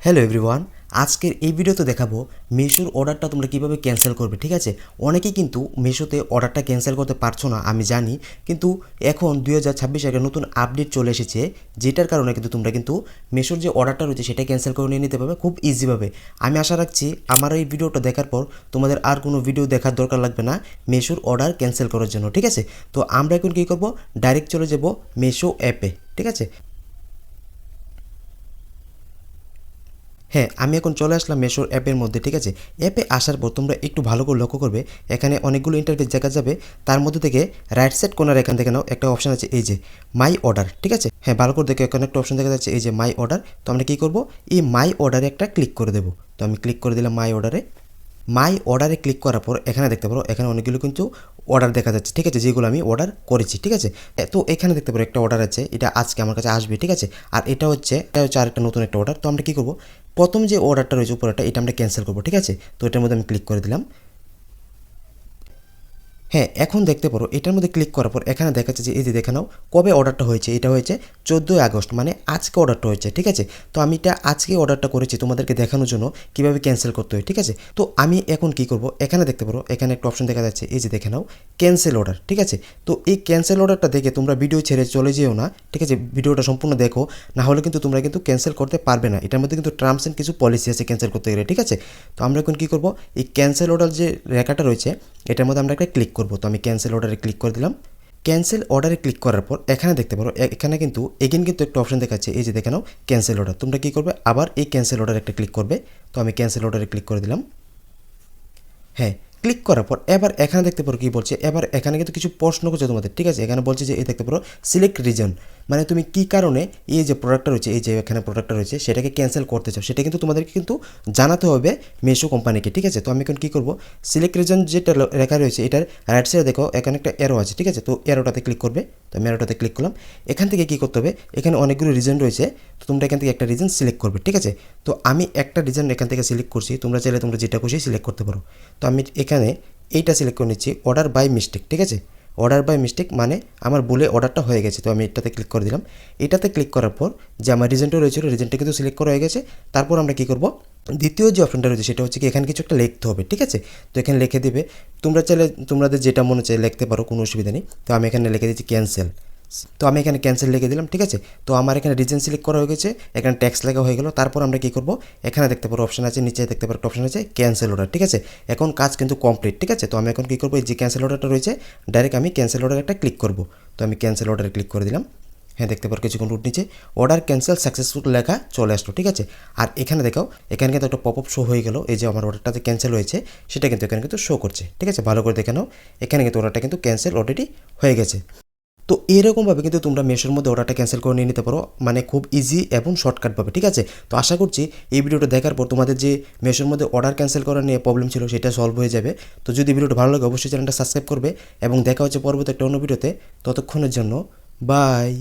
Hello everyone, আজকের এই ভিডিওতে দেখাবো মিশোর অর্ডারটা তোমরা কিভাবে ক্যান্সেল করবে। ঠিক আছে, অনেকেই কিন্তু মিশোতে অর্ডারটা ক্যান্সেল করতে পারছো না, আমি জানি। কিন্তু এখন 2026 একটা নতুন আপডেট চলে এসেছে, যেটার কারণে কিন্তু তোমরা কিন্তু মিশোর যে অর্ডারটা রয়েছে সেটা ক্যান্সেল করে নিয়ে নিতে পারবে খুব ইজিভাবে। আমি আশা রাখছি আমার এই ভিডিওটা দেখার পর তোমাদের আর কোনো ভিডিও দেখার দরকার লাগবে না মিশোর অর্ডার ক্যান্সেল করার জন্য। ঠিক আছে, তো আমরা এখন কী করবো, ডাইরেক্ট চলে যাব মিশো অ্যাপে। ঠিক আছে, হ্যাঁ, আমি এখন চলে আসলাম মেশোর অ্যাপের মধ্যে। ঠিক আছে, অ্যাপে আসার পর তোমরা একটু ভালো করে লক্ষ্য করবে, এখানে অনেকগুলো ইন্টারফেস দেখা যাবে। তার মধ্যে থেকে রাইট সাইড কর্নার এখান থেকে নাও একটা অপশন আছে, এই যে মাই অর্ডার। ঠিক আছে, হ্যাঁ ভালো করে দেখো, এখানে একটা অপশন দেখা যাচ্ছে এই যে মাই অর্ডার। তো আমরা কী করবো, এই মাই অর্ডারে একটা ক্লিক করে দেবো। তো আমি ক্লিক করে দিলাম মাই অর্ডারে। মাই অর্ডারে ক্লিক করার পর এখানে দেখতে পারো, এখানে অনেকগুলো কিন্তু অর্ডার দেখা যাচ্ছে। ঠিক আছে, যেগুলো আমি অর্ডার করেছি। ঠিক আছে, তো এখানে দেখতে পারো একটা অর্ডার আছে, এটা আজকে আমার কাছে আসবে। ঠিক আছে, আর এটা হচ্ছে আরেকটা নতুন একটা অর্ডার। তো আমরা কী করবো, প্রথম যে অর্ডারটা রয়েছে উপরেটা, এটা আমরা ক্যান্সেল করবো। ঠিক আছে, তো এটার মধ্যে আমি ক্লিক করে দিলাম। হ্যাঁ, এখন দেখতে পারো এটার মধ্যে ক্লিক করার পর এখানে দেখাচ্ছে যে এই যে দেখে নাও কবে অর্ডারটা হয়েছে। এটা হয়েছে 14ই আগস্ট, মানে আজকে অর্ডারটা হয়েছে। ঠিক আছে, তো আমি এটা আজকে অর্ডারটা করেছি তোমাদেরকে দেখানোর জন্য কীভাবে ক্যান্সেল করতে হয়। ঠিক আছে, তো আমি এখন কি করব, এখানে দেখতে পারো এখানে একটা অপশন দেখা যাচ্ছে, এই যে দেখে নাও ক্যান্সেল অর্ডার। ঠিক আছে, তো এই ক্যান্সেল অর্ডারটা দেখে তোমরা ভিডিও ছেড়ে চলে যেও না। ঠিক আছে, ভিডিওটা সম্পূর্ণ দেখো, না হলে কিন্তু তোমরা কিন্তু ক্যান্সেল করতে পারবে না। এটার মধ্যে কিন্তু টার্মস অ্যান্ড কিছু পলিসি আছে ক্যান্সেল করতে গেলে। ঠিক আছে, তো আমরা এখন কী করবো, এই ক্যান্সেল অর্ডার যে রেখাটা রয়েছে এটার মধ্যে আমরা একটা ক্লিক করবো। তো আমি ক্যান্সেল অর্ডারে ক্লিক করে দিলাম। ক্যান্সেল অর্ডারে ক্লিক করার পর এখানে দেখতে পারো এখানে কিন্তু এগেন কিন্তু একটা অপশন দেখাচ্ছে, এই যে দেখে নাও ক্যান্সেল অর্ডার। তোমরা কী করবে, আবার এই ক্যান্সেল অর্ডারে একটা ক্লিক করবে। তো আমি ক্যান্সেল অর্ডারে ক্লিক করে দিলাম। হ্যাঁ, ক্লিক করার পর এবার এখানে দেখতে পারো কী বলছে, এবার এখানে কিন্তু কিছু প্রশ্ন করছে তোমাদের। ঠিক আছে, এখানে বলছে যে এই দেখতে পারো সিলেক্ট রিজন, মানে তুমি কী কারণে এই যে প্রোডাক্টটা রয়েছে, এই যে এখানে প্রোডাক্টটা রয়েছে সেটাকে ক্যান্সেল করতে চাও, সেটা কিন্তু তোমাদেরকে কিন্তু জানাতে হবে মিশো কোম্পানিকে। ঠিক আছে, তো আমি এখন কী করবো, সিলেক্ট রিজন যেটা লেখা রয়েছে এটার রাইট সাইডে দেখো এখানে একটা এরো আছে। ঠিক আছে, তো এরোটাতে ক্লিক করবে। তো আমি এরোটাতে ক্লিক করলাম। এখান থেকে কী করতে হবে, এখানে অনেকগুলো রিজন রয়েছে, তো তোমরা এখান থেকে একটা রিজন সিলেক্ট করবে। ঠিক আছে, তো আমি একটা রিজন এখান থেকে সিলেক্ট করছি, তোমরা চাইলে তোমরা যেটা খুশি সিলেক্ট করতে পারো। তো আমি এখানে এইটা সিলেক্ট করে নিচ্ছি, অর্ডার বাই মিস্টেক। ঠিক আছে, অর্ডার বাই মিস্টেক মানে আমার ভুলে অর্ডারটা হয়ে গেছে। তো আমি এটাতে ক্লিক করে দিলাম। এটাতে ক্লিক করার পর যে আমার রিজনটা রয়েছিল, রিজনটা কিন্তু সিলেক্ট করা হয়ে গেছে। তারপর আমরা কী করব, দ্বিতীয় যে অপশনটা রয়েছে সেটা হচ্ছে কি, এখানে কিছু একটা লিখতে হবে। ঠিক আছে, তো এখানে লিখে দিবে, তোমরা চাইলে তোমাদের যেটা মনে চায় লিখতে পারো, কোনো অসুবিধা নেই। তো আমি এখানে লিখে দিচ্ছি ক্যান্সেল। তো আমি এখানে ক্যান্সেল লিখে দিলাম। ঠিক আছে, তো আমার এখানে রিজন সিলেক্ট করা হয়ে গেছে, এখানে ট্যাক্স লেখা হয়ে গেল। তারপর আমরা কী করবো, এখানে দেখতে পারো অপশন আছে, নিচে দেখতে পারো একটা অপশন আছে ক্যান্সেল অর্ডার। ঠিক আছে, এখন কাজ কিন্তু কমপ্লিট। ঠিক আছে, তো আমি এখন কী করবো, এই যে ক্যান্সেল অর্ডারটা রয়েছে ডাইরেক্ট আমি ক্যান্সেল অর্ডার একটা ক্লিক করবো। তো আমি ক্যান্সেল অর্ডারে ক্লিক করে দিলাম। হ্যাঁ, দেখতে পারো কিছুক্ষণ রুট নিচে অর্ডার ক্যান্সেল সাকসেসফুল লেখা চলে আসলো। ঠিক আছে, আর এখানে দেখাও এখানে কিন্তু একটা পপ আপ শো হয়ে গেল, এই যে আমার অর্ডারটাতে ক্যান্সেল হয়েছে সেটা কিন্তু এখানে কিন্তু শো করছে। ঠিক আছে, ভালো করে দেখে নাও, এখানে কিন্তু অর্ডারটা কিন্তু ক্যান্সেল অলরেডি হয়ে গেছে। তো এরকমভাবে কিন্তু তোমরা মেশোর মধ্যে অর্ডারটা ক্যান্সেল করে নিয়ে নিতে পারো, মানে খুব ইজি এবং শর্টকাটভাবে। ঠিক আছে, তো আশা করছি এই ভিডিওটা দেখার পর তোমাদের যে মেশোর মধ্যে অর্ডার ক্যান্সেল করা নিয়ে প্রবলেম ছিল সেটা সলভ হয়ে যাবে। তো যদি ভিডিওটা ভালো লাগে অবশ্যই চ্যানেলটা সাবস্ক্রাইব করবে এবং দেখা হচ্ছে পরবর্তী একটা অন্য ভিডিওতে। ততক্ষণের জন্য বাই।